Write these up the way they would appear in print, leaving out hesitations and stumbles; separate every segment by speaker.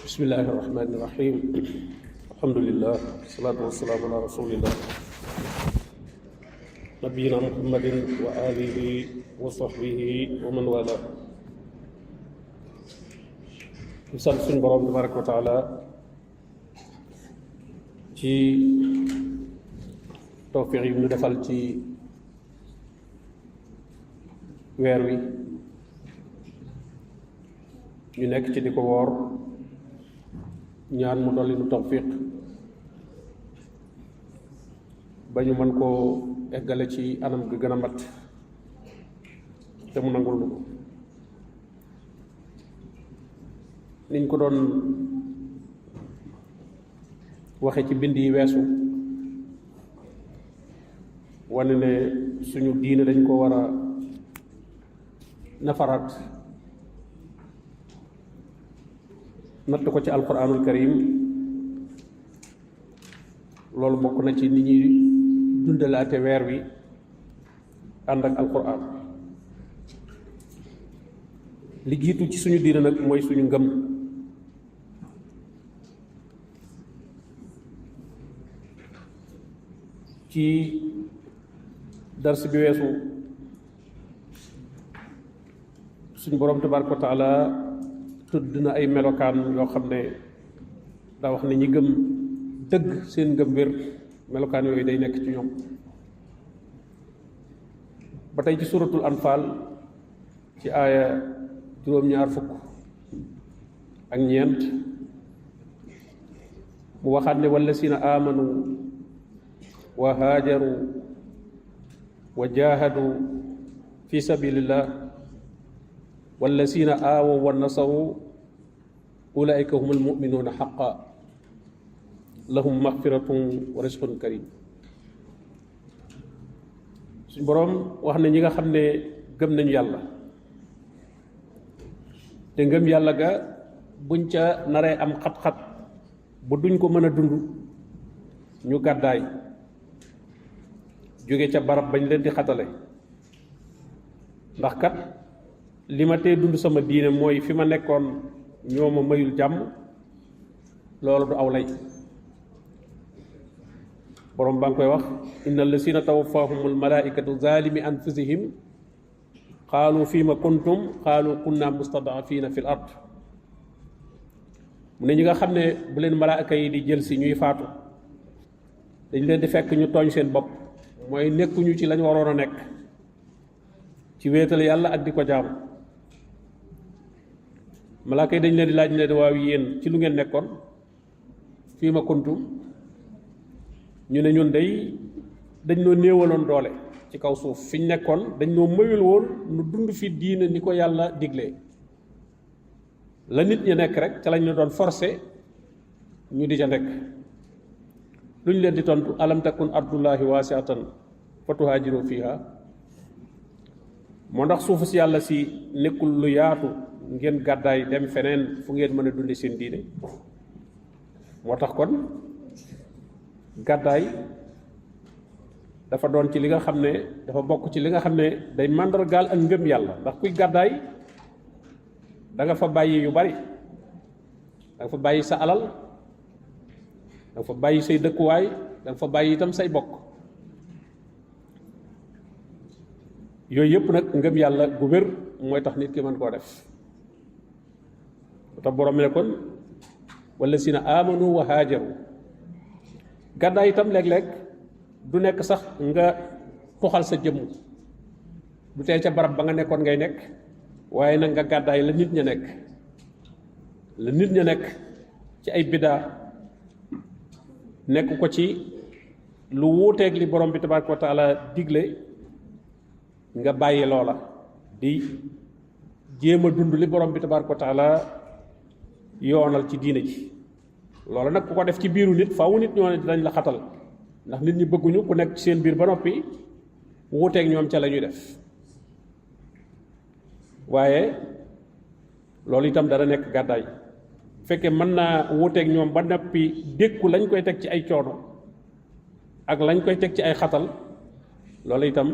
Speaker 1: bismillahi irrahmani irrahim alhamdulillah wasalaatu wasalaamu ala rasulillah nabiyina muhammadin wa alihi wa sahbihi wa man wala ñu sant suñu borom tabaraka wa taala ci tawfiq yi ñu defal ci weer wi ñu nekk ci di ko woor ñaan mu dolli nu tawfiq ba ñu mën koo eggale ci anam gi gën a mat te mu nangul nu ko niñ ko doon waxe ci bind yi weesu wane ne suñu diine dañ ko war a nafaraat natt ko ci alquranul karim loolu bokk na ci nit ñi dundalaate weer wi ànd ak alquran li jiitu ci suñu diine nag mooy suñu ngëm ci dars bi weesu suñu borom tabaraka wa taala tudd na ay melokaan yoo xam ne daa wax ne ñi gëm dëgg seen ngëm wér melokaan yooyu day nekk ci ñoom ba tey ci suratul anfal ci aaya juróom-ñaar fukk ak ñeent mu waxaat ne wallazina amanu wa haajaru wa jahadu fi sabilillah wallazina aawaw wa nasaru ulaika humul muminuuna xaqa lahum maxfiratun wa risqun karim suñ boroom wax ne ñi nga xam ne gëm nañu yàlla te ngëm yàlla ga buñ ca naree am xat-xat bu duñ ko mën a dund ñu gàddaay jóge ca barab bañ leen di xatale ndax kat li ma tee dund sama diine mooy fi ma nekkoon ñoo ma mayul jàmm loolu du aw lay borom baa ngi koy wax inna allazina tawaffahumul malaikatu zalimi anfusihim qaalu fima kuntum qaalu kunna mustadafina fil ard mu ne ñi nga xam ne bu leen malaaka yi di jël si ñuy faatu dañ leen di fekk ñu tooñ seen bopp mooy nekkuñu ci lañ waroon a nekk ci wéetal yàlla ak di ko jaamu malaaka yi dañ leen di laaj ne waaw yéen ci lu ngeen nekkoon fii ma kuntum ñu ne ñun dañ noo néewaloon doole ci kaw suuf fi ñu nekkoon dañ noo mayul woon nu dund fi diine ni ko yàlla diglee la nit ñi nekk rek ca lañ ne doon forcé ñu di ca nekk luñ leen di tontu alam takun ardullahi waasiatan fa tuhaajiru fiha moo ndax suufu si yàlla si nekkul lu yaatu ngeen gàddaay dem feneen fu ngeen mën a dundi seen diine moo tax kon gàddaay dafa doon ci li nga xam ne dafa bokk ci li nga xam ne day màndargaal ak ngëm yàlla ndax kuy gàddaay da nga fa bàyyi yu bari da nga fa bàyyi sa alal da nga fa bàyyi say dëkkuwaay da nga fa bàyyi itam say bokk yooyu yëpp nag ngëm yàlla gu wér mooy tax nit ki mën koo def tax borom ne kon wallazina amanu wa haajaru gàddaay itam léeg-léeg du nekk sax nga tuxal sa jëmm du tee ca barab ba nga nekkoon ngay nekk waaye nag nga gàddaay la nit ña nekk ci ay biddaa nekk ko ci lu wuuteeg li borom bi tabaraka wa taala digle nga bàyyi loola di jéem a dund li borom bi tabaraka wa taala yoonal ci diine ji loola nag ku ko def ci biiru nit faaw nit ñoo ne dinañ la xatal ndax nit ñi bëgguñu ku nekk ci seen biir ba noppi wuuteeg ñoom ca la ñuy def waaye loolu itam dana nekk gàddaay bu fekkee mën naa wuuteeg ñoom ba noppi dékku lañ koy teg ci ay coono ak lañ koy teg ci ay xatal loolu itam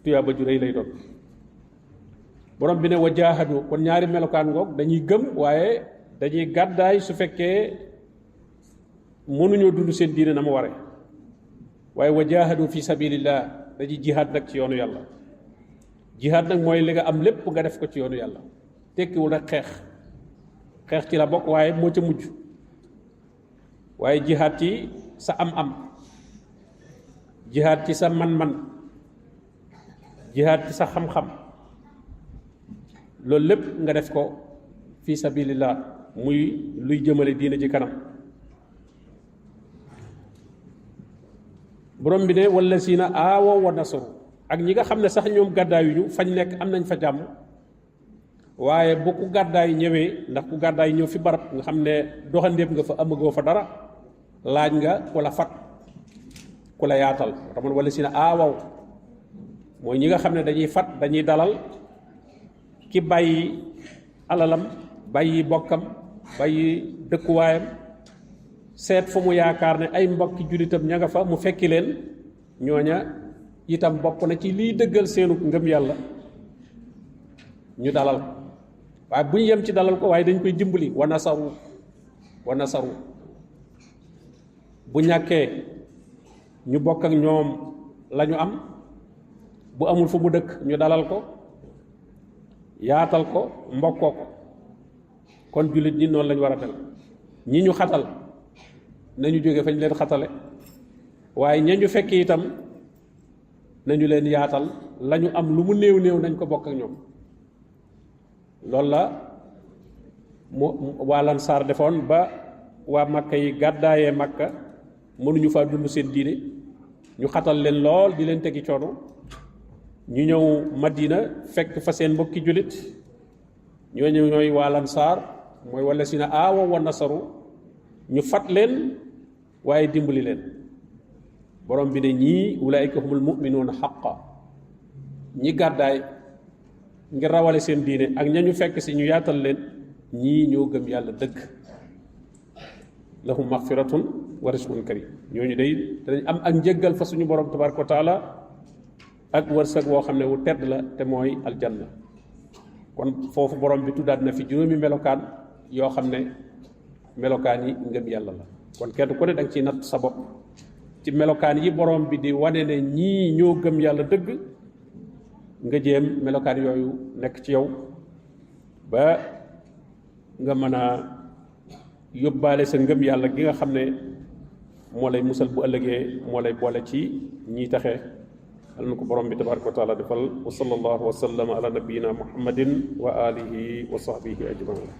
Speaker 1: tuyaaba ju rëy lay doon borom bi ne wa jaahadu kon ñaari melokaan ngoog dañuy gëm waaye dañuy gàddaay su fekkee mënuñoo dund seen diine na mu ware waaye wa jaahadu fi sabilillah dañuy jihaad nag ci yoonu yàlla jihaad nag mooy li nga am lépp nga def ko ci yoonu yàlla tekkiwul rek xeex ci la bokk waaye moo ca mujj waaye jihaad ci sa am-am jihaad ci sa man-man jihaad ci sa xam-xam loolu lépp nga def ko fi sabilillah muy luy jëmale diine ci kanam borom bi ne wala siina aawo wa nasaru ak ñi nga xam ne sax ñoom gàddaayuñu fañ nekk am nañ fa jàmm waaye bu ku gàddaay ñëwee ndax ku gàddaay ñëw fi barab nga xam ne doxandéem nga fa amagoo fa dara laaj nga ku la fat ku la yaatal taman wala siina aawaw mooy ñi nga xam ne dañuy fat dañuy dalal ki bàyyi alalam bàyyi bokkam bàyyi dëkkuwaayam seet fu mu yaakaar ne ay mbokki jullitam ña nga fa mu fekki leen ñooña itam bokk na ci liy dëggal seenu ngëm yàlla ñu dalal ko waaye bu ñu yem ci dalal ko waaye dañ koy dimbali wa nasaru bu ñàkkee ñu bokk ak ñoom lañu am bu amul fu mu dëkk ñu dalal ko yaatal ko mbokkoo ko kon jullit ñi noonu lañu war a mel ñi ñu xatal nañu jóge fañ leen xatale waaye ña ñu fekk itam nañu leen yaatal lañu am lu mu néew néew nañ ko bokk ak ñoom loolu la mu waa Lansaar defoon ba waa Makka yi gàddaayee Makka mënuñu faa dund seen diine ñu xatal leen lool di leen tegi coono ñu ñëw Madina fekk fa seen mbokki jullit ñooñu ñooy waa Lansaar mooy wala si na aawa wa nasaru ñu fat leen waaye dimbali leen borom bi ne ñii ulaayika humul muminuuna xaqa ñi gàddaay ngir rawale seen diine ak ña ñu fekk si ñu yaatal leen ñii ñoo gëm yàlla dëgg lahum maxfiratun wa rizqun karim ñooñu day danañ am ak njëggal fa suñu borom tabaraka wa taala ak wërsëg woo xam ne wu tedd la te mooy aljanna kon foofu borom bi tuddaat na fi juróomi melokaan yoo xam ne melokaan yi ngëm yàlla la kon kenn ku ne danga ciy natt sa bopp ci melokaan yi borom bi di wane ne ñii ñoo gëm yàlla dëgg nga jéem melokaan yooyu nekk ci yow ba nga mën a yóbbaale sa ngëm yàlla gi nga xam ne moo lay musal bu ëllëgee moo lay boole ci ñiy taxe al na ko borom bi tabaraka wa taala defal wa sallallahu wa sallam ala nabiyina muhammadin wa alihi wa sahbihi ajmain